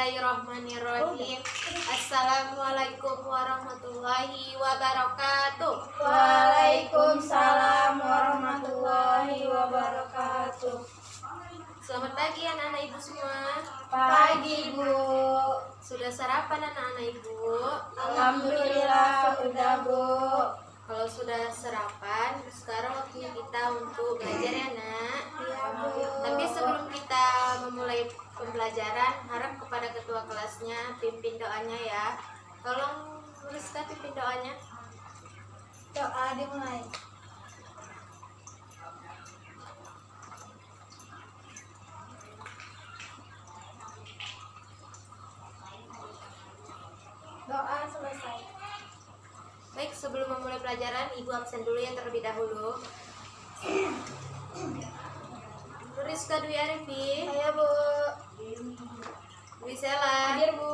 Bismillahirrahmanirrahim. Assalamualaikum warahmatullahi wabarakatuh. Waalaikumsalam warahmatullahi wabarakatuh. Selamat pagi anak-anak ibu semua. Pagi Bu. Sudah sarapan anak-anak ibu? Alhamdulillah udah Bu. Kalau sudah sarapan, sekarang waktunya kita untuk belajar ya nak. Iya Bu. Tapi sebelum kita memulai pembelajaran, harap kepada ketua kelasnya pimpin doanya ya. Tolong Rizka pimpin doanya. Doa dimulai. Doa selesai. Baik, sebelum memulai pelajaran, ibu absen dulu yang terlebih dahulu. Rizka Dwi Arifi, Saya Bu. Dwi Sela, Hadir Bu.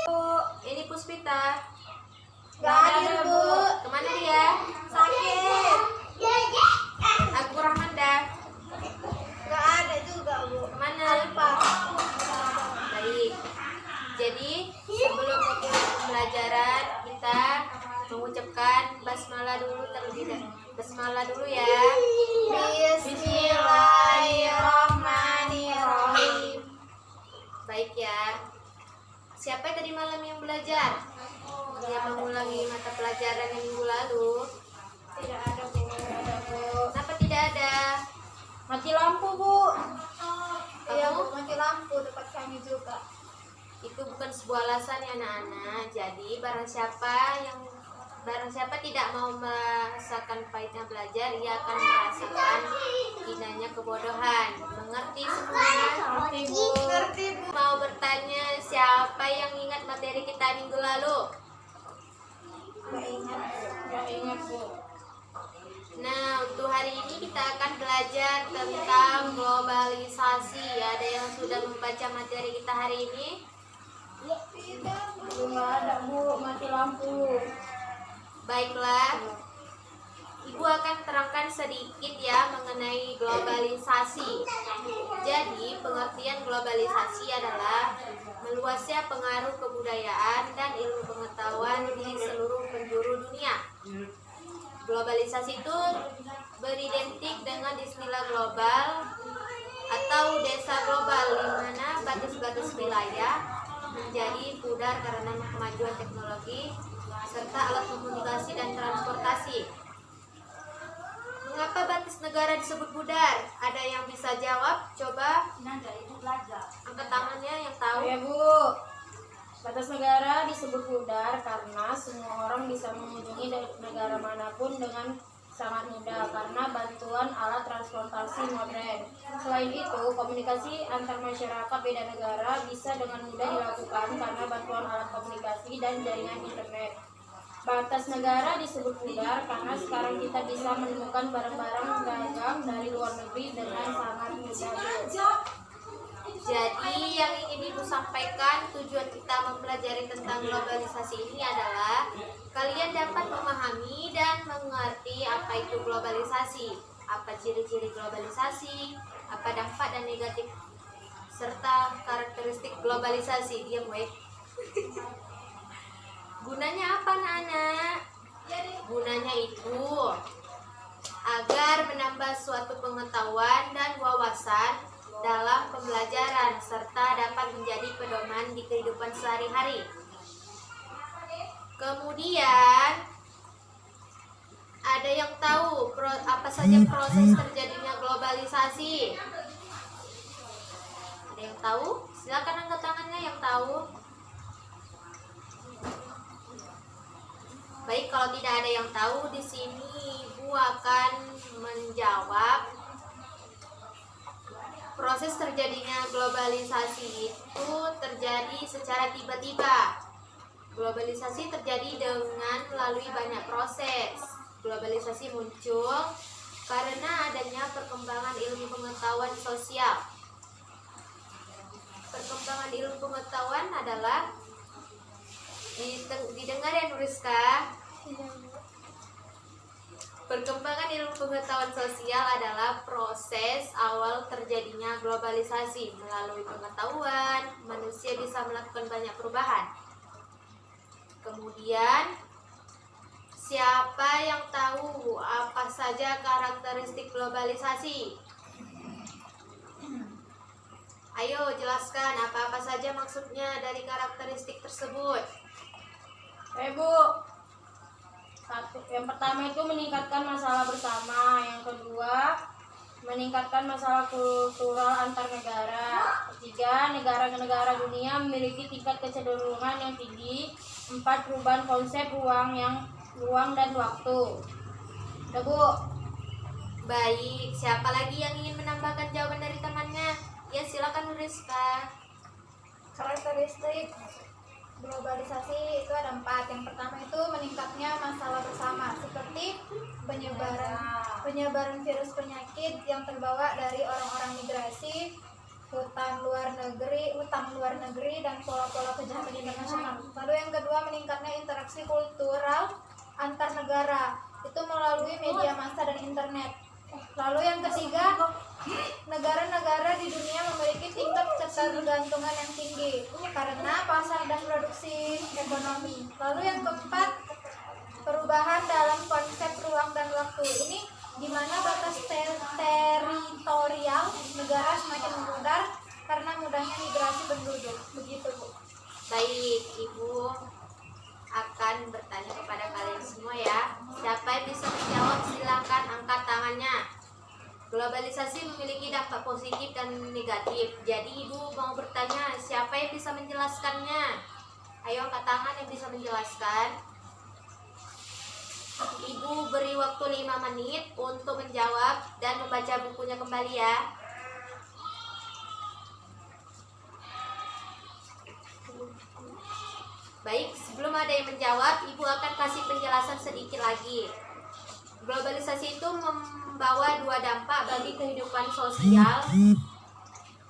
Bu. ini Puspita. Gak hadir Bu. Kemana dia? Sakit. Aku Rahmanda. Gak ada juga Bu. Kemana? Alfa. Baik. Jadi sebelum memulai pembelajaran, kita mengucapkan basmalah dulu terlebih dahulu. Basmalah dulu ya. Bismillahirrahmanirrahim. Baik ya. Siapa tadi malam yang belajar? Yang mengulangi mata pelajaran yang minggu lalu? Tidak ada Bu. Tidak ada Bu. Kenapa tidak ada? Mati lampu Bu. Iya Kamu? Bu, mati lampu dekat kami juga. Itu bukan sebuah alasan ya anak-anak. Jadi barang siapa tidak mau merasakan pahitnya belajar, ia akan merasakan hinanya kebodohan. Mengerti semua? Ngerti Bu. Ngerti Bu. Mau bertanya siapa yang ingat materi kita minggu lalu? Gak ingat Bu. Gak ingat Bu. Nah, untuk hari ini kita akan belajar tentang globalisasi. Ada yang sudah membaca materi kita hari ini? Belum ada Bu, mati lampu. Baiklah, Ibu akan terangkan sedikit ya mengenai globalisasi. Jadi, pengertian globalisasi adalah meluasnya pengaruh kebudayaan dan ilmu pengetahuan di seluruh penjuru dunia. Globalisasi itu beridentik dengan istilah global atau desa global, di mana batas-batas wilayah menjadi pudar karena kemajuan teknologi serta alat komunikasi dan transportasi. Mengapa batas negara disebut pudar? Ada yang bisa jawab? Coba angkat tangannya yang tahu. Ya Bu. Batas negara disebut pudar karena semua orang bisa mengunjungi negara manapun dengan sangat mudah karena bantuan alat transportasi modern. Selain itu, komunikasi antar masyarakat beda negara bisa dengan mudah dilakukan karena bantuan alat komunikasi dan jaringan internet. Batas negara disebut pudar karena sekarang kita bisa menemukan barang-barang dagang dari luar negeri dengan sangat mudah. Jadi yang ingin Ibu sampaikan, tujuan kita mempelajari tentang globalisasi ini adalah kalian dapat memahami dan mengerti apa itu globalisasi, apa ciri-ciri globalisasi, apa dampak dan negatif serta karakteristik globalisasi. Diam weh. Gunanya apa anak-anak? Gunanya itu agar menambah suatu pengetahuan dan wawasan dalam pembelajaran serta dapat menjadi pedoman di kehidupan sehari-hari. Kemudian ada yang tahu apa saja proses terjadinya globalisasi? Ada yang tahu? Silakan angkat tangannya yang tahu. Baik, kalau tidak ada yang tahu, di sini Ibu akan menjawab. Proses terjadinya globalisasi itu terjadi secara tiba-tiba. Globalisasi terjadi dengan melalui banyak proses. Globalisasi muncul karena adanya perkembangan ilmu pengetahuan sosial. Perkembangan ilmu pengetahuan adalah didengar ya Nuriska. Perkembangan ilmu pengetahuan sosial adalah proses awal terjadinya globalisasi. Melalui pengetahuan, manusia bisa melakukan banyak perubahan. Kemudian, siapa yang tahu apa saja karakteristik globalisasi? Ayo jelaskan apa-apa saja maksudnya dari karakteristik tersebut. Bu, yang pertama itu meningkatkan masalah bersama, yang kedua meningkatkan masalah kultural antar negara, ketiga negara-negara dunia memiliki tingkat kecenderungan yang tinggi, empat perubahan konsep ruang dan waktu. Udah Bu. Baik, siapa lagi yang ingin menambahkan jawaban dari temannya? Ya, silakan Rizka. Karakteristik globalisasi itu ada 4. Yang pertama itu meningkatnya masalah bersama, seperti penyebaran virus penyakit yang terbawa dari orang-orang migrasi, hutang luar negeri dan pola-pola kejahatan internasional. Lalu yang kedua meningkatnya interaksi kultural antar negara, itu melalui media massa dan internet. Lalu yang ketiga, negara-negara di dunia memiliki tingkat ketergantungan yang tinggi karena pasar dan produksi ekonomi. Lalu yang keempat, perubahan dalam konsep ruang dan waktu. Ini di mana batas teritorial negara semakin memudar karena mudahnya migrasi penduduk. Begitu, Bu. Baik, Ibu akan bertanya kepada kalian semua ya. Siapa yang bisa menjawab silakan angkat tangannya. Globalisasi memiliki dampak positif dan negatif. Jadi Ibu mau bertanya, siapa yang bisa menjelaskannya? Ayo angkat tangan yang bisa menjelaskan. Ibu beri waktu 5 menit untuk menjawab dan membaca bukunya kembali ya. Baik, sebelum ada yang menjawab, Ibu akan kasih penjelasan sedikit lagi. Globalisasi itu membawa 2 dampak bagi kehidupan sosial.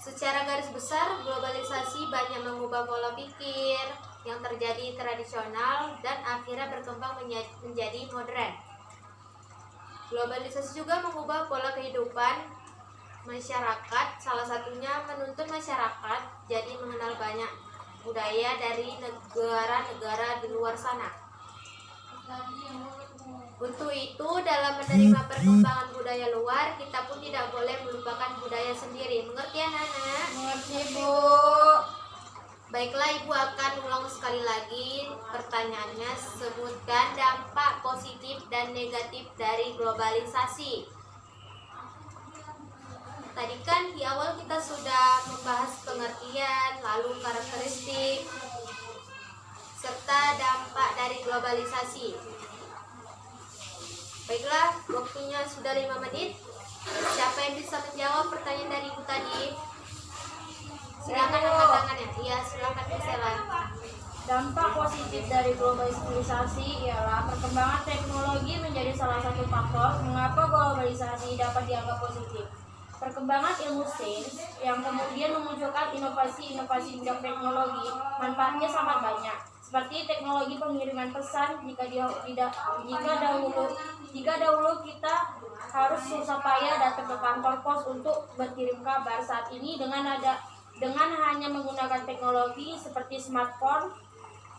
Secara garis besar, globalisasi banyak mengubah pola pikir yang terjadi tradisional dan akhirnya berkembang menjadi modern. Globalisasi juga mengubah pola kehidupan masyarakat, salah satunya menuntun masyarakat jadi mengenal banyak budaya dari negara-negara di luar sana. Untuk itu, dalam menerima perkembangan budaya luar, kita pun tidak boleh melupakan budaya sendiri. Mengerti anak-anak? Mengerti Bu. Baiklah, Ibu akan ulang sekali lagi pertanyaannya. Sebutkan dampak positif dan negatif dari globalisasi. Tadi kan di awal kita sudah membahas pengertian, lalu karakteristik, serta dampak dari globalisasi. Baiklah, waktunya sudah 5 menit. Siapa yang bisa menjawab pertanyaan dari Ibu tadi? Silakan angkat tangannya. Iya, silakan Gisela. Dampak positif dari globalisasi ialah perkembangan teknologi menjadi salah satu faktor mengapa globalisasi dapat dianggap positif. Perkembangan ilmu sains yang kemudian memunculkan inovasi-inovasi bidang teknologi, manfaatnya sangat banyak. Seperti teknologi pengiriman pesan, jika dahulu kita harus susah payah datang ke kantor pos untuk berkirim kabar, saat ini dengan hanya menggunakan teknologi seperti smartphone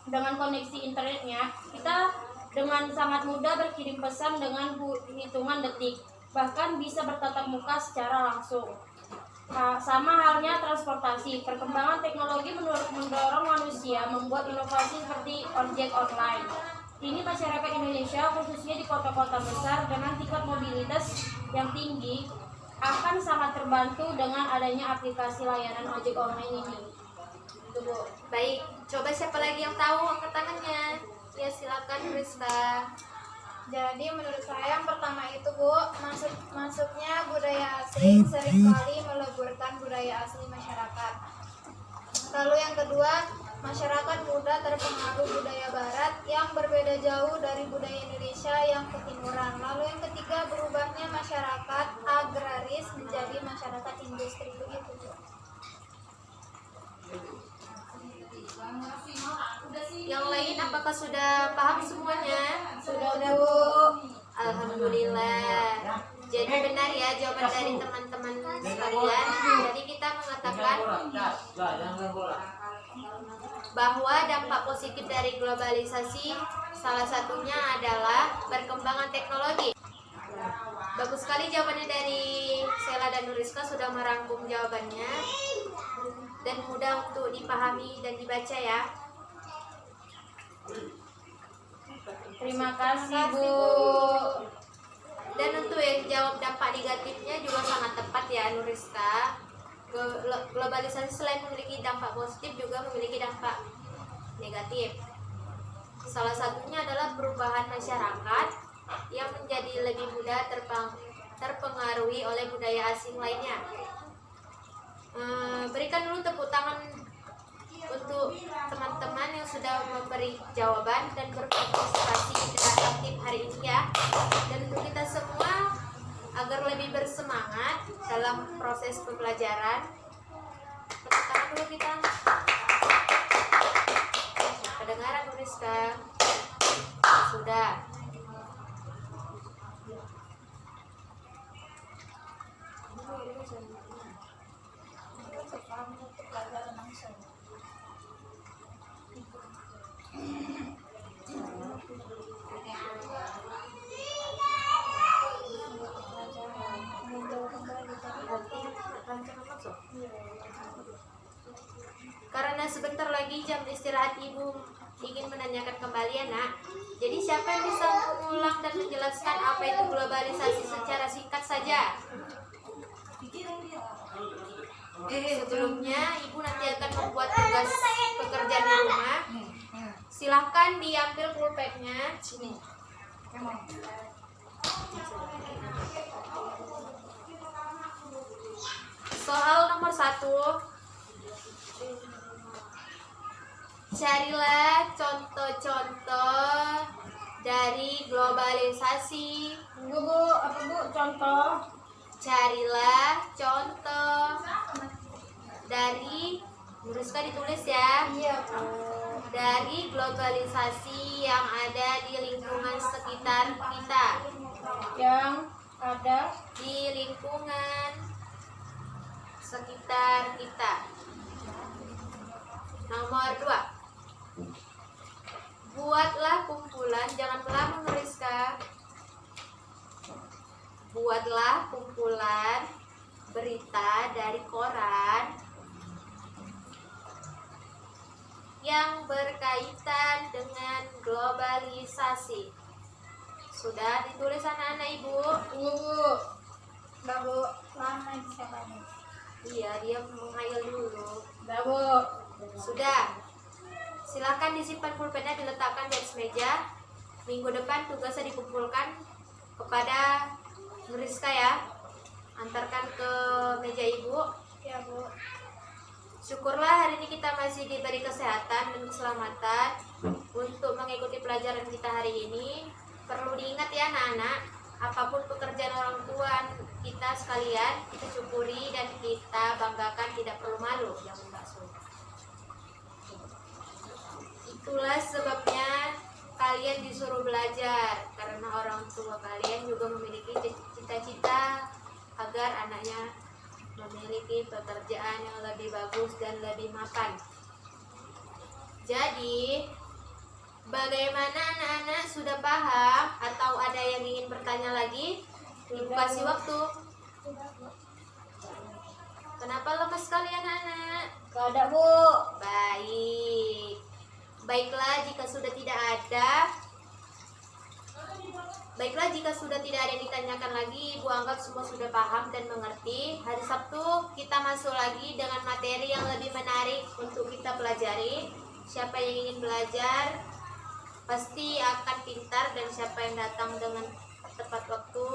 dengan koneksi internetnya, kita dengan sangat mudah berkirim pesan dengan hitungan detik, bahkan bisa bertatap muka secara langsung. Sama halnya transportasi, perkembangan teknologi mendorong manusia membuat inovasi seperti ojek online. Ini masyarakat Indonesia, khususnya di kota-kota besar dengan tingkat mobilitas yang tinggi, akan sangat terbantu dengan adanya aplikasi layanan ojek online ini. Itu, Bu. Baik, coba siapa lagi yang tahu angkat tangannya? Ya, silakan Rizka. Jadi menurut saya yang pertama itu, Bu, maksudnya budaya asing seringkali meleburkan budaya asli masyarakat. Lalu yang kedua, masyarakat mudah terpengaruh budaya barat yang berbeda jauh dari budaya Indonesia yang ketimuran. Lalu yang ketiga, berubahnya masyarakat agraris menjadi masyarakat industri. Begitu, Bu. Yang lain apakah sudah paham semuanya? Sudah, Bu. Alhamdulillah. Jadi benar ya jawaban dari teman-teman sekalian. Jadi kita mengerti mengatakan bahwa dampak positif dari globalisasi salah satunya adalah perkembangan teknologi. Bagus sekali jawabannya dari Sela dan Nuriska, sudah merangkum jawabannya dan mudah untuk dipahami dan dibaca ya. Terima kasih, Bu. Dan untuk yang jawab dampak negatifnya juga sangat tepat ya Nuriska. Globalisasi selain memiliki dampak positif juga memiliki dampak negatif. Salah satunya adalah perubahan masyarakat yang menjadi lebih mudah terpengaruhi oleh budaya asing lainnya. Berikan dulu tepuk tangan untuk teman-teman yang sudah memberi jawaban dan berpartisipasi aktif hari ini ya. Dan untuk kita semua agar lebih bersemangat dalam proses pembelajaran, tepuk tangan dulu kita. Kedengaran Nuriska? Sudah. Karena sebentar lagi jam istirahat Ibu ingin menanyakan kembali ya nak. Jadi siapa yang bisa mengulang dan menjelaskan apa itu globalisasi secara singkat saja? Sebelumnya Ibu nanti akan membuat tugas pekerjaan di rumah. Silahkan diambil pulpennya. Sini. Soal nomor 1. Carilah contoh-contoh dari globalisasi. Bu, apa Bu contoh? Carilah contoh dari, Nuriska ditulis ya, Iya, Bu. dari globalisasi yang ada di lingkungan sekitar kita. Yang ada Di lingkungan sekitar kita. Nomor 2. Buatlah kumpulan, jangan melamun Nuriska. Buatlah kumpulan berita dari koran yang berkaitan dengan globalisasi. Sudah ditulis anak-anak Ibu? Bu. Udah, Bu. Lama siapa nih? Iya, dia menghayal dulu. Udah, Bu. Sudah. Silakan disimpan pulpennya, diletakkan di atas meja. Minggu depan tugasnya dikumpulkan kepada Nuriska ya. Antarkan ke meja Ibu. Ya, Bu. Syukurlah hari ini kita masih diberi kesehatan dan keselamatan untuk mengikuti pelajaran kita hari ini. Perlu diingat ya anak-anak, apapun pekerjaan orang tua kita sekalian, kita syukuri dan kita banggakan, tidak perlu malu. Jangan bakso. Itulah sebabnya kalian disuruh belajar, karena orang tua kalian juga memiliki cita-cita agar anaknya memiliki pekerjaan yang lebih bagus dan lebih mapan. Jadi, bagaimana anak-anak, sudah paham atau ada yang ingin bertanya lagi? Ibu kasih waktu. Kenapa lemas sekali anak-anak? Gak ada, Bu. Baik. Baiklah jika sudah tidak ada yang ditanyakan lagi, Ibu anggap semua sudah paham dan mengerti. Hari Sabtu kita masuk lagi dengan materi yang lebih menarik untuk kita pelajari. Siapa yang ingin belajar pasti akan pintar, dan siapa yang datang dengan tepat waktu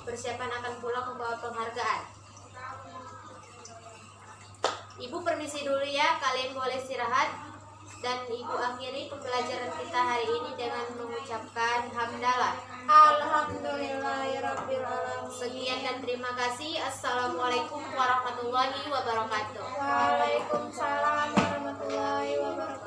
persiapan akan pulang membawa penghargaan. Ibu permisi dulu ya, kalian boleh istirahat. Dan Ibu akhiri pembelajaran kita hari ini dengan mengucapkan hamdalah. Alhamdulillahirabbil alamin. Sekian dan terima kasih. Assalamualaikum warahmatullahi wabarakatuh. Waalaikumsalam warahmatullahi wabarakatuh.